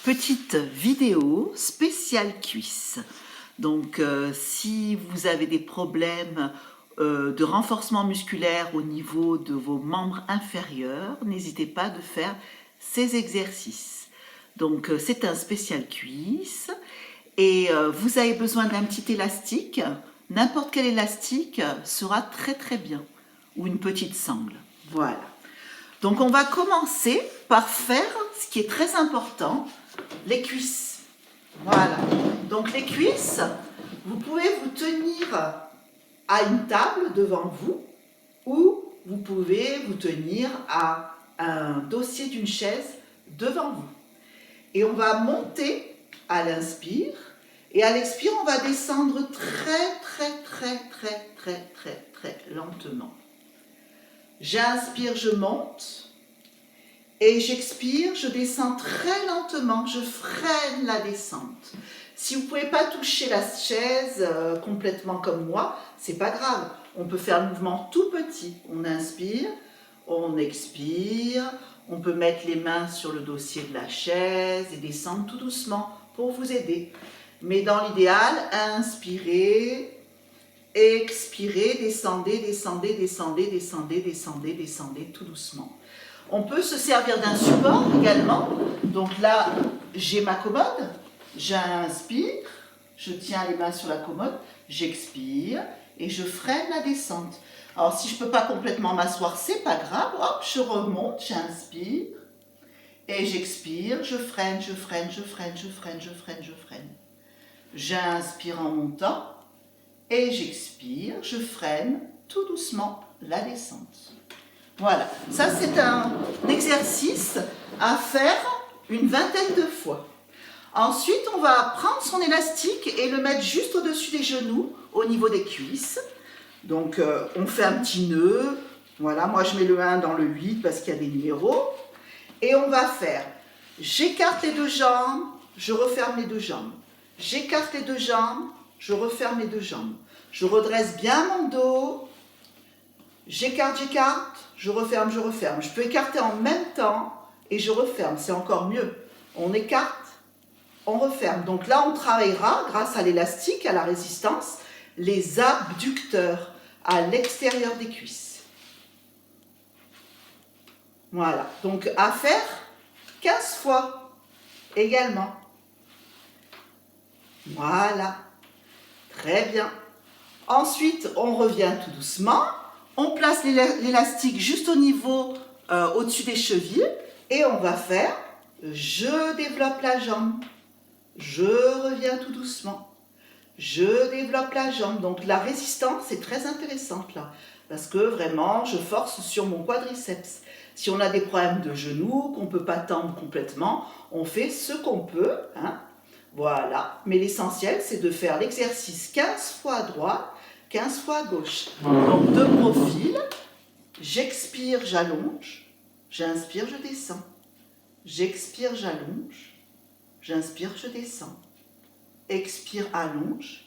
Petite vidéo spéciale cuisse. Donc si vous avez des problèmes de renforcement musculaire au niveau de vos membres inférieurs, n'hésitez pas de faire ces exercices. Donc c'est un spécial cuisse et vous avez besoin d'un petit élastique. N'importe quel élastique sera très bien, ou une petite sangle. Voilà. Donc on va commencer par faire ce qui est très important, les cuisses. Voilà. Donc les cuisses, vous pouvez vous tenir à une table devant vous ou vous pouvez vous tenir à un dossier d'une chaise devant vous. Et on va monter à l'inspire et à l'expire, on va descendre très lentement. J'inspire, je monte. Et j'expire, je descends très lentement, je freine la descente. Si vous ne pouvez pas toucher la chaise complètement comme moi, c'est pas grave. On peut faire le mouvement tout petit. On inspire, on expire, on peut mettre les mains sur le dossier de la chaise et descendre tout doucement pour vous aider. Mais dans l'idéal, inspirez, expirez, descendez tout doucement. On peut se servir d'un support également. Donc là, j'ai ma commode. J'inspire, je tiens les mains sur la commode, j'expire et je freine la descente. Alors si je ne peux pas complètement m'asseoir, c'est pas grave. Hop, je remonte, j'inspire et j'expire, je freine. J'inspire en montant et j'expire, je freine tout doucement la descente. Voilà, ça c'est un exercice à faire une vingtaine de fois. Ensuite, on va prendre son élastique et le mettre juste au-dessus des genoux, au niveau des cuisses. Donc, on fait un petit nœud. Voilà, moi je mets le 1 dans le 8 parce qu'il y a des numéros. Et on va faire, j'écarte les deux jambes, je referme les deux jambes. J'écarte les deux jambes, je referme les deux jambes. Je redresse bien mon dos. J'écarte, je referme. Je peux écarter en même temps et je referme, c'est encore mieux. On écarte, on referme. Donc là, on travaillera, grâce à l'élastique, à la résistance, les abducteurs à l'extérieur des cuisses. Voilà, donc à faire 15 fois également. Voilà, très bien. Ensuite, on revient tout doucement. On place l'élastique juste au niveau, au-dessus des chevilles. Et on va faire, je développe la jambe. Je reviens tout doucement. Je développe la jambe. Donc la résistance est très intéressante là. Parce que vraiment, je force sur mon quadriceps. Si on a des problèmes de genoux, qu'on ne peut pas tendre complètement, on fait ce qu'on peut. Hein. Voilà. Mais l'essentiel, c'est de faire l'exercice 15 fois à droite, 15 fois à gauche. Donc de profil, j'expire, j'allonge, j'inspire, je descends. J'expire, j'allonge, j'inspire, je descends. Expire, allonge,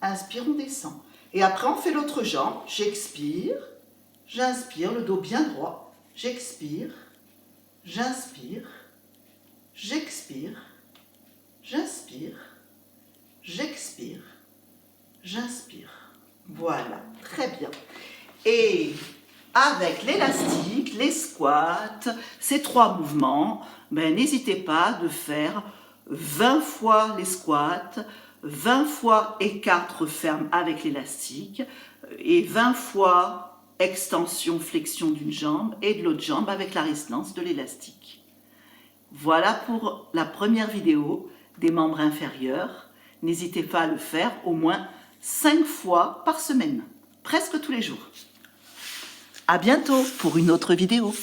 inspire, on descend. Et après on fait l'autre jambe, j'expire, j'inspire, le dos bien droit, j'expire, j'inspire, j'expire, j'inspire, j'expire, j'inspire. Voilà, très bien. Et avec l'élastique, les squats, ces 3 mouvements, n'hésitez pas de faire 20 fois les squats, 20 fois écart referme avec l'élastique et 20 fois extension, flexion d'une jambe et de l'autre jambe avec la résistance de l'élastique. Voilà pour la première vidéo des membres inférieurs. N'hésitez pas à le faire au moins 5 fois par semaine, presque tous les jours. À bientôt pour une autre vidéo.